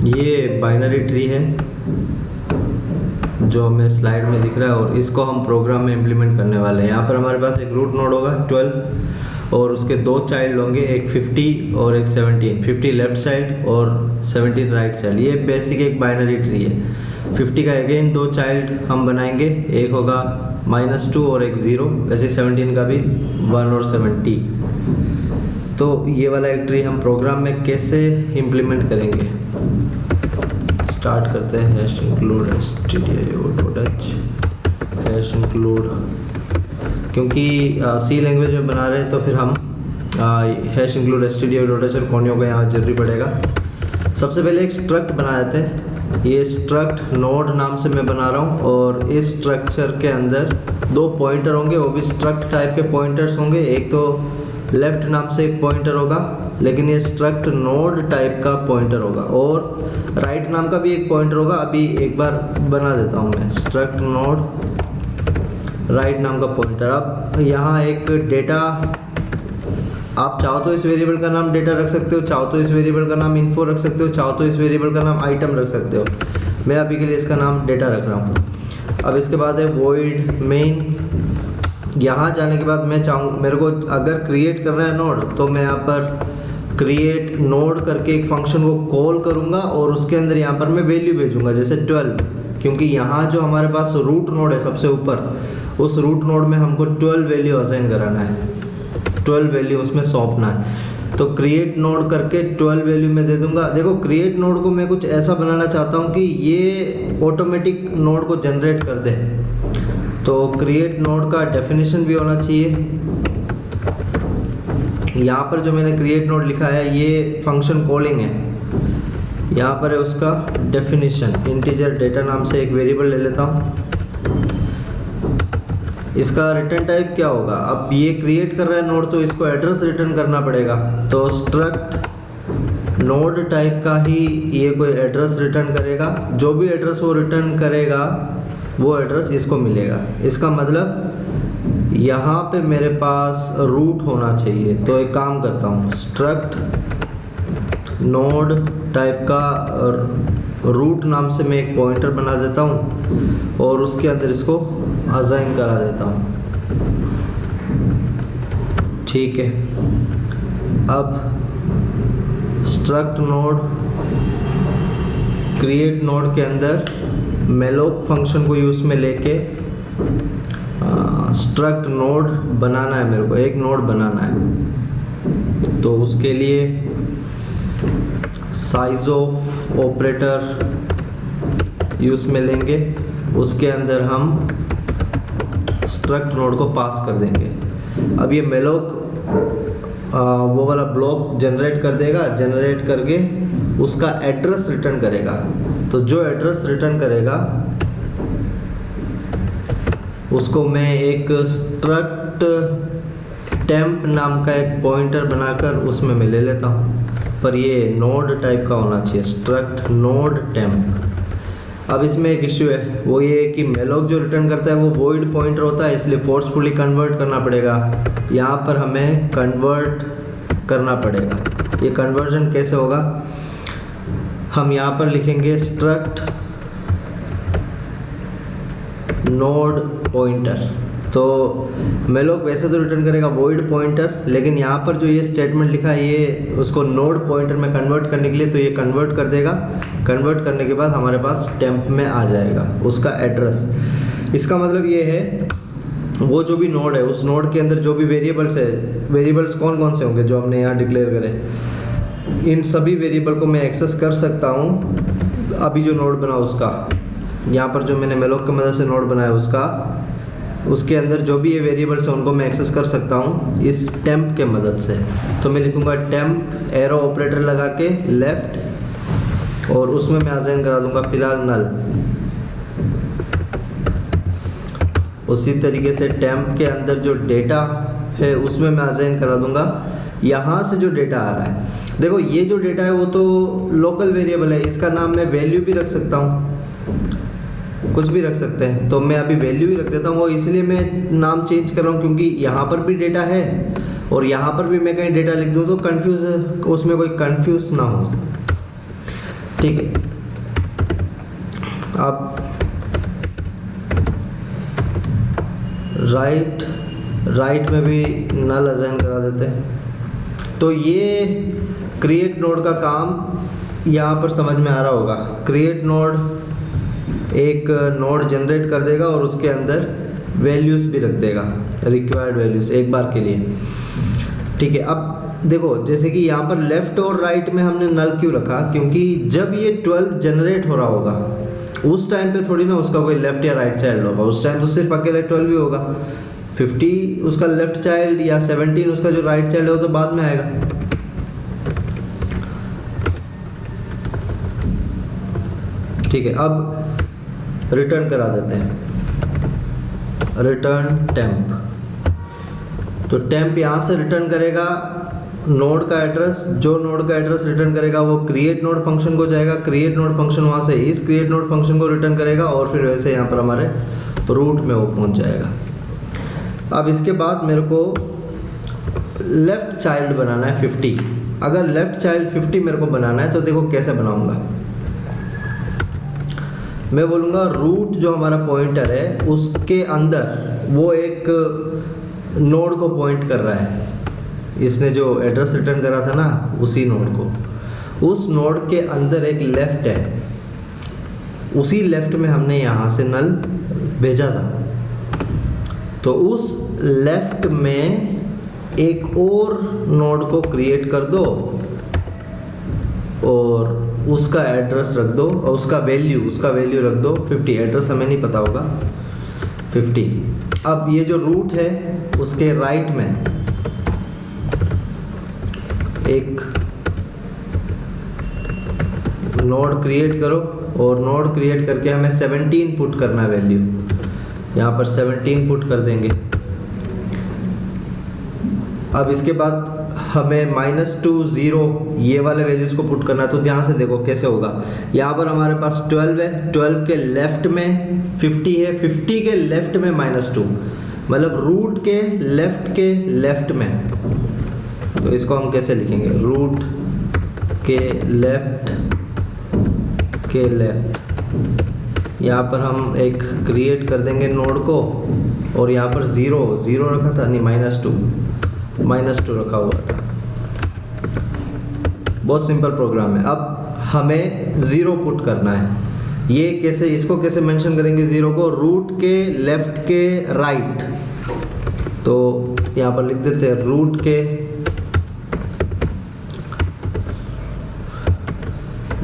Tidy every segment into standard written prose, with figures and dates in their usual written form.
ये binary tree है जो हमें स्लाइड में दिख रहा है और इसको हम प्रोग्राम में इम्प्लीमेंट करने वाले हैं। यहाँ पर हमारे पास एक रूट नोड होगा 12 और उसके दो चाइल्ड होंगे, एक 50 और एक 17। 50 लेफ्ट साइड और 17 राइट साइड। ये बेसिक एक बाइनरी ट्री है। 50 का अगेन दो चाइल्ड हम बनाएंगे, एक होगा -2 और एक 0। वैसे 17 का भी 1 और 70। तो ये वाला एक ट्री हम प्रोग्राम में कैसे इम्प्लीमेंट करेंगे, स्टार्ट करते हैं। Hash include stdio.h hash include, क्योंकि सी लैंग्वेज में बना रहे हैं तो फिर हम हैश इंक्लूड stdio.h और कौनियों का यहाँ जरूरी पड़ेगा। सबसे पहले एक स्ट्रक्ट बना देते हैं। ये स्ट्रक्ट नोड नाम से मैं बना रहा हूँ और इस स्ट्रक्चर के अंदर दो पॉइंटर होंगे, वो भी स्ट्रक्ट टाइप के पॉइंटर्स होंगे। एक तो लेफ्ट नाम से एक पॉइंटर होगा, लेकिन ये स्ट्रक्ट नोड टाइप का पॉइंटर होगा, और राइट नाम का भी एक पॉइंटर होगा। अभी एक बार बना देता हूँ मैं, स्ट्रक्ट नोड राइट नाम का पॉइंटर। अब यहाँ एक डेटा, आप चाहो तो इस वेरिएबल का नाम डेटा रख सकते हो, चाहो तो इस वेरिएबल का नाम इन्फो रख सकते हो, चाहो तो इस वेरिएबल का नाम आइटम रख सकते हो। मैं अभी के लिए इसका नाम डेटा रख रहा हूँ। अब इसके बाद है void main। यहाँ जाने के बाद मैं चाहूँ, मेरे को अगर क्रिएट करना है नोड, तो मैं यहाँ पर क्रिएट नोड करके एक फंक्शन को कॉल करूँगा और उसके अंदर यहाँ पर मैं वैल्यू भेजूँगा, जैसे 12, क्योंकि यहाँ जो हमारे पास रूट नोड है सबसे ऊपर, उस रूट नोड में हमको 12 वैल्यू असाइन कराना है, 12 वैल्यू उसमें सौंपना है। तो क्रिएट नोड करके 12 वैल्यू में दे दूंगा। देखो क्रिएट नोड को मैं कुछ ऐसा बनाना चाहता हूँ कि ये ऑटोमेटिक नोड को जनरेट कर दे। तो क्रिएट नोड का डेफिनेशन भी होना चाहिए। यहाँ पर जो मैंने क्रिएट नोड लिखा है ये फंक्शन कॉलिंग है, यहाँ पर है उसका डेफिनेशन। इंटीजर डेटा नाम से एक वेरिएबल ले लेता हूँ। इसका रिटर्न टाइप क्या होगा, अब ये क्रिएट कर रहा है नोड तो इसको एड्रेस रिटर्न करना पड़ेगा। तो स्ट्रक्ट नोड टाइप का ही ये कोई एड्रेस रिटर्न करेगा, जो भी एड्रेस वो रिटर्न करेगा वो एड्रेस इसको मिलेगा। इसका मतलब यहाँ पे मेरे पास रूट होना चाहिए। तो एक काम करता हूँ, स्ट्रक्ट नोड टाइप का रूट नाम से मैं एक पॉइंटर बना देता हूँ और उसके अंदर इसको असाइन करा देता हूँ। ठीक है, अब स्ट्रक्ट नोड क्रिएट नोड के अंदर मेलोक फंक्शन को यूज में लेके स्ट्रक्ट नोड बनाना है, मेरे को एक नोड बनाना है। तो उसके लिए साइज ऑफ ऑपरेटर यूज में लेंगे, उसके अंदर हम स्ट्रक्ट नोड को पास कर देंगे। अब ये मेलोक वो वाला ब्लॉक जनरेट कर देगा, जनरेट करके उसका एड्रेस रिटर्न करेगा। तो जो एड्रेस रिटर्न करेगा उसको मैं एक स्ट्रक्ट टेम्प नाम का एक पॉइंटर बनाकर उसमें मैं ले लेता हूँ, पर ये नोड टाइप का होना चाहिए, स्ट्रक्ट नोड टेम्प। अब इसमें एक इश्यू है, वो ये कि मेलोक जो रिटर्न करता है वो वॉइड पॉइंटर होता है, इसलिए फोर्सफुली कन्वर्ट करना पड़ेगा। यहाँ पर हमें कन्वर्ट करना पड़ेगा। ये कन्वर्जन कैसे होगा, हम यहाँ पर लिखेंगे स्ट्रक्ट नोड पॉइंटर। तो मेलोक वैसे तो रिटर्न करेगा वॉइड पॉइंटर, लेकिन यहाँ पर जो ये स्टेटमेंट लिखा है ये उसको नोड पॉइंटर में कन्वर्ट करने के लिए, तो ये कन्वर्ट कर देगा। कन्वर्ट करने के बाद हमारे पास टेम्प में आ जाएगा उसका एड्रेस। इसका मतलब ये है वो जो भी नोड है उस नोड के अंदर जो भी वेरिएबल्स है, वेरिएबल्स कौन कौन से होंगे जो हमने यहाँ डिक्लेयर करे, इन सभी वेरिएबल को मैं एक्सेस कर सकता हूँ। अभी जो नोड बना उसका, यहाँ पर जो मैंने मेलोक की मदद से नोड बनाया उसका, उसके अंदर जो भी ये वेरिएबल्स हैं उनको मैं एक्सेस कर सकता हूँ इस टेम्प के मदद से। तो मैं लिखूँगा टेम्प एरो ऑपरेटर लगा के लेफ्ट, और उसमें मैं असाइन करा दूंगा फिलहाल नल। उसी तरीके से टेम्प के अंदर जो डेटा है उसमें मैं असाइन करा दूंगा यहाँ से जो डेटा आ रहा है। देखो ये जो डेटा है वो तो लोकल वेरिएबल है, इसका नाम मैं वैल्यू भी रख सकता हूँ, कुछ भी रख सकते हैं। तो मैं अभी वैल्यू ही रख देता हूँ, इसलिए मैं नाम चेंज कर रहा हूँ क्योंकि यहाँ पर भी डेटा है और यहाँ पर भी मैं कहीं डेटा लिख दूँ तो कंफ्यूज, उसमें कोई कंफ्यूज ना हो। ठीक है, अब राइट में भी नल असाइन करा देते हैं। तो ये क्रिएट नोड का काम यहाँ पर समझ में आ रहा होगा। क्रिएट नोड एक नोड जनरेट कर देगा और उसके अंदर वैल्यूज़ भी रख देगा, रिक्वायर्ड वैल्यूज़ एक बार के लिए। ठीक है, अब देखो जैसे कि यहाँ पर लेफ़्ट और राइट में हमने नल क्यों रखा, क्योंकि जब ये 12 जनरेट हो रहा होगा उस टाइम पे थोड़ी ना उसका कोई लेफ़्ट या राइट चाइल्ड होगा, उस टाइम तो सिर्फ अकेले 12 ही होगा। 50 उसका लेफ़्ट चाइल्ड या 17 उसका जो राइट चाइल्ड है वो तो बाद में आएगा। ठीक है, अब रिटर्न करा देते हैं, रिटर्न टेम्प। तो टेम्प यहाँ से रिटर्न करेगा नोड का एड्रेस, जो नोड का एड्रेस रिटर्न करेगा वो क्रिएट नोड फंक्शन को जाएगा, क्रिएट नोड फंक्शन वहाँ से इस क्रिएट नोड फंक्शन को रिटर्न करेगा और फिर वैसे यहाँ पर हमारे रूट में वो पहुँच जाएगा। अब इसके बाद मेरे को लेफ़्ट चाइल्ड बनाना है 50। अगर लेफ़्ट चाइल्ड 50 मेरे को बनाना है तो देखो कैसे बनाऊँगा। मैं बोलूँगा रूट जो हमारा पॉइंटर है उसके अंदर वो एक नोड को पॉइंट कर रहा है, इसने जो एड्रेस रिटर्न करा था ना उसी नोड को, उस नोड के अंदर एक लेफ़्ट है, उसी लेफ़्ट में हमने यहाँ से नल भेजा था। तो उस लेफ़्ट में एक और नोड को क्रिएट कर दो और उसका एड्रेस रख दो और उसका वैल्यू रख दो 50। एड्रेस हमें नहीं पता होगा 50। अब ये जो रूट है उसके राइट में एक नोड क्रिएट करो और नोड क्रिएट करके हमें 17 पुट करना वैल्यू, यहाँ पर 17 पुट कर देंगे। अब इसके बाद हमें -2 0 ये वाले वैल्यूज़ को पुट करना है। तो ध्यान से देखो कैसे होगा। यहाँ पर हमारे पास 12 है, 12 के लेफ़्ट में 50 है, 50 के लेफ़्ट में -2, मतलब रूट के लेफ़्ट में। तो इसको हम कैसे लिखेंगे, रूट के लेफ़्ट यहाँ पर हम एक क्रिएट कर देंगे नोड को और यहाँ पर 0 रखा था, नहीं -2 रखा हुआ था। बहुत सिंपल प्रोग्राम है। अब हमें 0 पुट करना है। ये कैसे, इसको कैसे मेंशन करेंगे 0 को, रूट के लेफ़्ट के राइट। तो यहाँ पर लिख देते हैं रूट के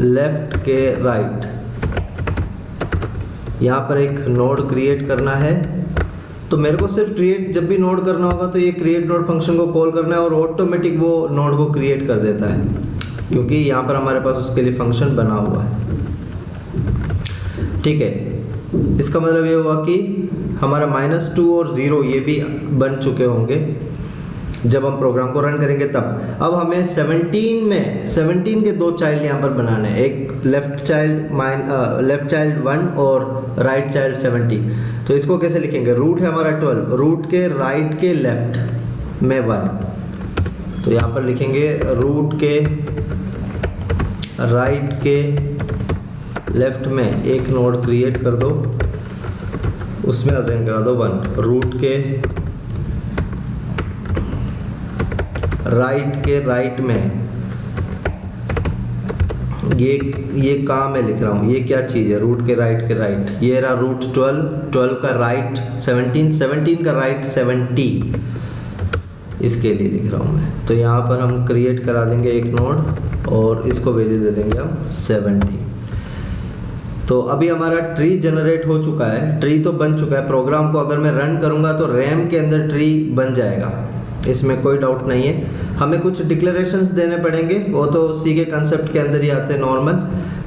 लेफ़्ट के राइट। यहाँ पर एक नोड क्रिएट करना है। तो मेरे को सिर्फ क्रिएट जब भी नोड करना होगा तो ये क्रिएट नोड फंक्शन को कॉल करना है और ऑटोमेटिक वो नोड को क्रिएट कर देता है, क्योंकि यहाँ पर हमारे पास उसके लिए फंक्शन बना हुआ है। ठीक है, इसका मतलब ये हुआ कि हमारा -2 और 0 ये भी बन चुके होंगे जब हम प्रोग्राम को रन करेंगे तब। अब हमें 17 के 2 चाइल्ड यहाँ पर बनाने हैं, एक लेफ़्ट चाइल्ड 1 और राइट चाइल्ड 70। तो इसको कैसे लिखेंगे, रूट है हमारा 12, रूट के राइट के लेफ़्ट में 1। तो यहाँ पर लिखेंगे रूट के राइट के लेफ़्ट में एक नोड क्रिएट कर दो, उसमें असाइन करा दो 1। रूट के राइट में ये कहाँ मैं लिख रहा हूँ, ये क्या चीज़ है, रूट के राइट। ये रहा रूट 12 का राइट 17 का राइट 70, इसके लिए लिख रहा हूँ मैं। तो यहाँ पर हम क्रिएट करा देंगे एक नोड और इसको वैल्यू दे देंगे हम 70। तो अभी हमारा ट्री जनरेट हो चुका है, ट्री तो बन चुका है। प्रोग्राम को अगर मैं रन करूँगा तो रैम के अंदर ट्री बन जाएगा, इसमें कोई डाउट नहीं है। हमें कुछ डिक्लेरेशंस देने पड़ेंगे, वो तो सी के कंसेप्ट के अंदर ही आते हैं। नॉर्मल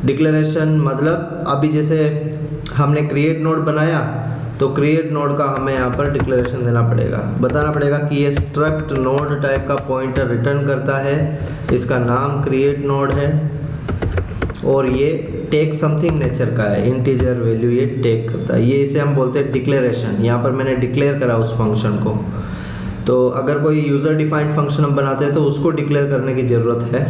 डिक्लेरेशन मतलब अभी जैसे हमने क्रिएट नोड बनाया तो क्रिएट नोड का हमें यहाँ पर डिक्लेरेशन देना पड़ेगा, बताना पड़ेगा कि ये स्ट्रक्ट नोड टाइप का पॉइंटर रिटर्न करता है, इसका नाम क्रिएट नोड है और ये टेक समथिंग नेचर का है, इंटीजर वैल्यू ये टेक करता है। ये इसे हम बोलते हैं डिक्लेरेशन। यहाँ पर मैंने डिक्लेयर करा उस फंक्शन को। तो अगर कोई यूज़र डिफाइंड फंक्शन हम बनाते हैं तो उसको डिक्लेयर करने की ज़रूरत है।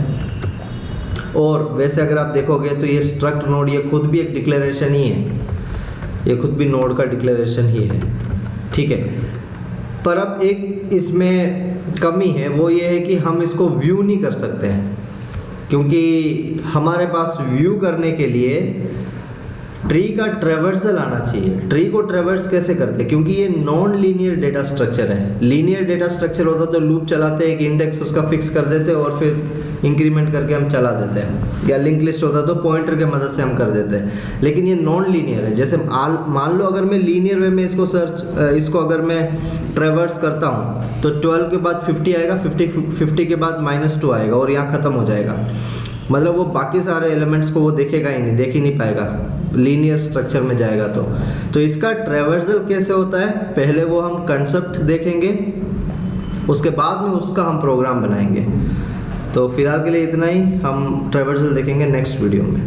और वैसे अगर आप देखोगे तो ये स्ट्रक्ट नोड ये खुद भी एक डिक्लेरेशन ही है, ये खुद भी नोड का डिक्लेरेशन ही है, ठीक है। पर अब एक इसमें कमी है, वो ये है कि हम इसको व्यू नहीं कर सकते हैं, क्योंकि हमारे पास व्यू करने के लिए ट्री का ट्रेवर्सल आना चाहिए। ट्री को ट्रेवर्स कैसे करते हैं, क्योंकि ये नॉन लीनियर डेटा स्ट्रक्चर है। लीनियर डेटा स्ट्रक्चर होता तो लूप चलाते हैं, एक इंडेक्स उसका फिक्स कर देते और फिर इंक्रीमेंट करके हम चला देते हैं, या लिंक लिस्ट होता तो पॉइंटर के मदद से हम कर देते हैं। लेकिन ये नॉन लीनियर है। जैसे मान लो अगर मैं लीनियर वे में इसको अगर मैं ट्रेवर्स करता हूँ तो 12 के बाद 50 आएगा, 50 के बाद -2 आएगा और यहाँ ख़त्म हो जाएगा। मतलब वो बाकी सारे एलिमेंट्स को वो देखेगा ही नहीं, देख ही नहीं पाएगा लीनियर स्ट्रक्चर में जाएगा तो इसका ट्रेवर्सल कैसे होता है, पहले वो हम कंसेप्ट देखेंगे, उसके बाद में उसका हम प्रोग्राम बनाएंगे। तो फिलहाल के लिए इतना ही, हम ट्रेवर्सल देखेंगे नेक्स्ट वीडियो में।